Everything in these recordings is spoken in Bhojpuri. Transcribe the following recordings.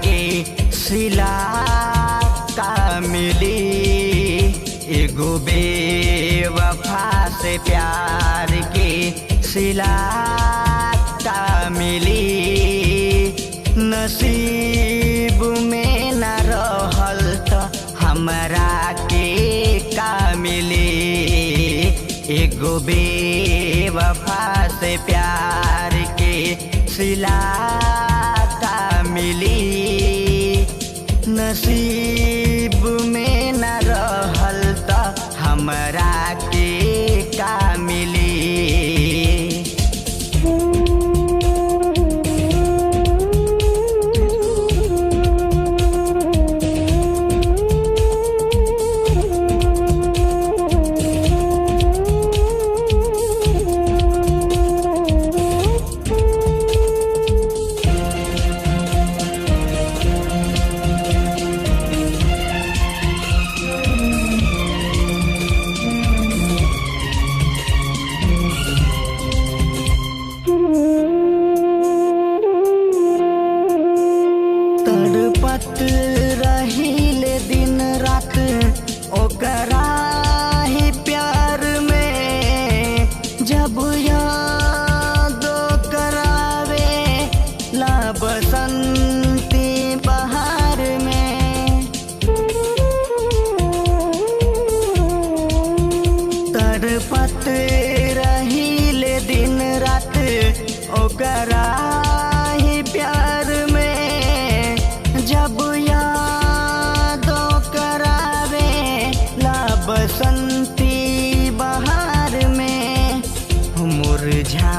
के सिला का मिली। एगो बेवफा से प्यार के सिला का मिली। नसीब में न रहल त हमरा के का मिली। एगो बेवफा से प्यार के सिला का मिली। नसीब में न रहल त हमरा के का मिली। तड़पत रहिले दिन रात ओकरा ही प्यार में। जब याद करावे ला बसंती बहार में। तड़पत रहिले दिन रात ओकरा ही प्यार में। जब याद करावे ला बसंती बहार में। मुरझा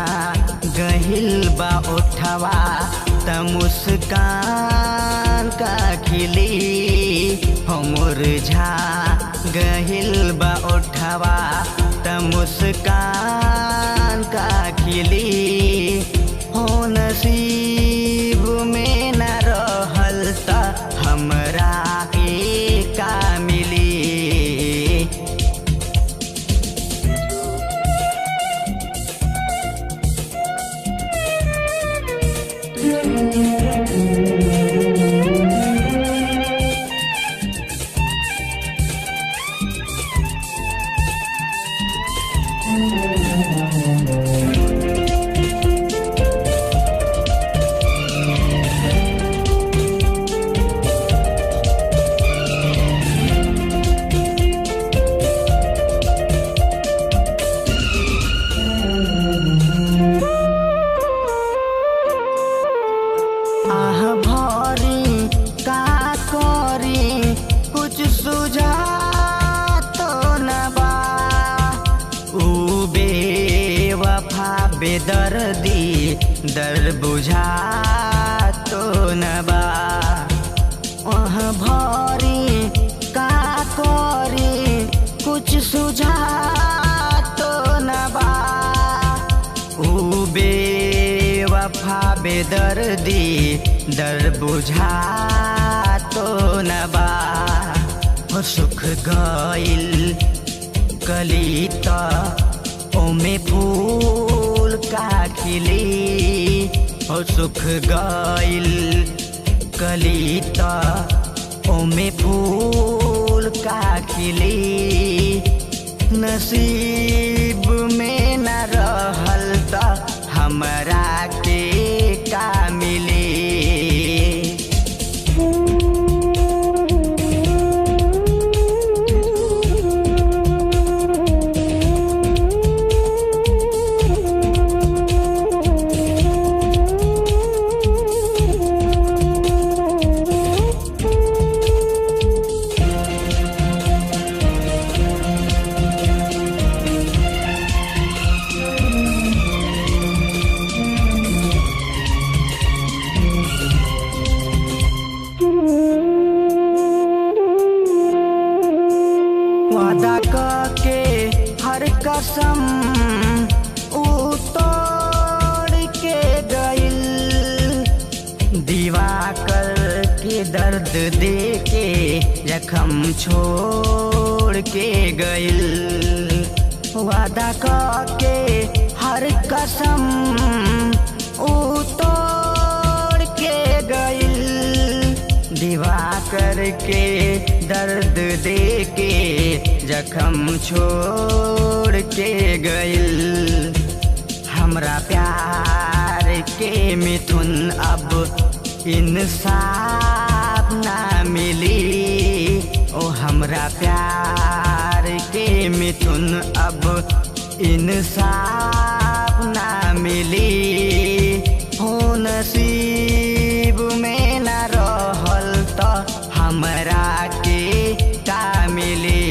गहिल बा ओठवा त मुस्कान का खिली। मुरझा गहिल बा ओठवा त मुस्कान का खिली। हो नसीब में न रहल त हमरा के का मिली। आह भरी का करी कुछ सुझा तो न बा। ऊ बेवफा बेदर्दी दर्द बुझा तो न बा। आह भरी का करी कुछ सुझा तो न बा। ऊ बेवफा बेदर्दी दर्द बुझा तो न बा। हो सुख गइल कली त ओमे फूल का खिली। हो सुख गइल कली त ओमे फूल का खिली। नसीब में न रहल त हमरा के का मिली। वादा के हर कसम ऊ तोड़ के गइल। दिवाकर के दर्द दे के जख्म छोड़ के गइल। वादा के हर कसम ऊ तोड़ के गइल। दिवाकर के दर्द दे के जख्म छोड़ के गइल। हमरा प्यार के मिथुन अब इंसाफ ना मिली। ओ हमरा प्यार के मिथुन अब इंसाफ ना मिली। हो नसीब में न रहल त हमरा के का मिली।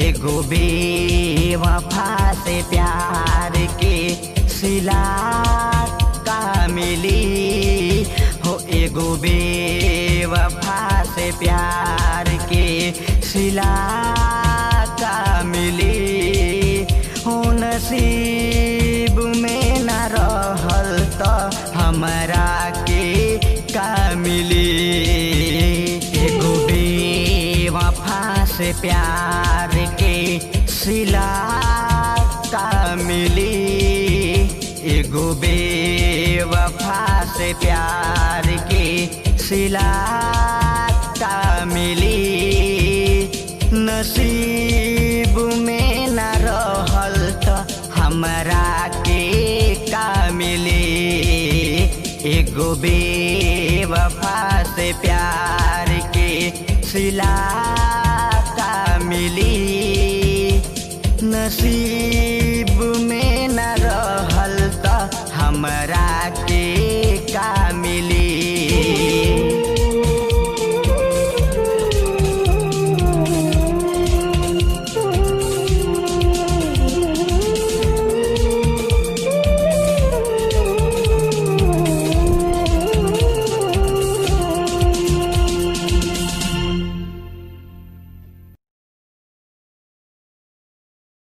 एगो बेवफा से प्यार के सिला का मिली। हो एगो बेवफा से प्यार के सिला का मिली। हो नसीब में न रहल त हमरा के का मिली। एगो बेवफा से प्यार के सिला का मिली। एगो बेवफा से प्यार के सिला का मिली। नसीब में न रहल त हमरा के का मिली। एगो बेवफा से प्यार के सिला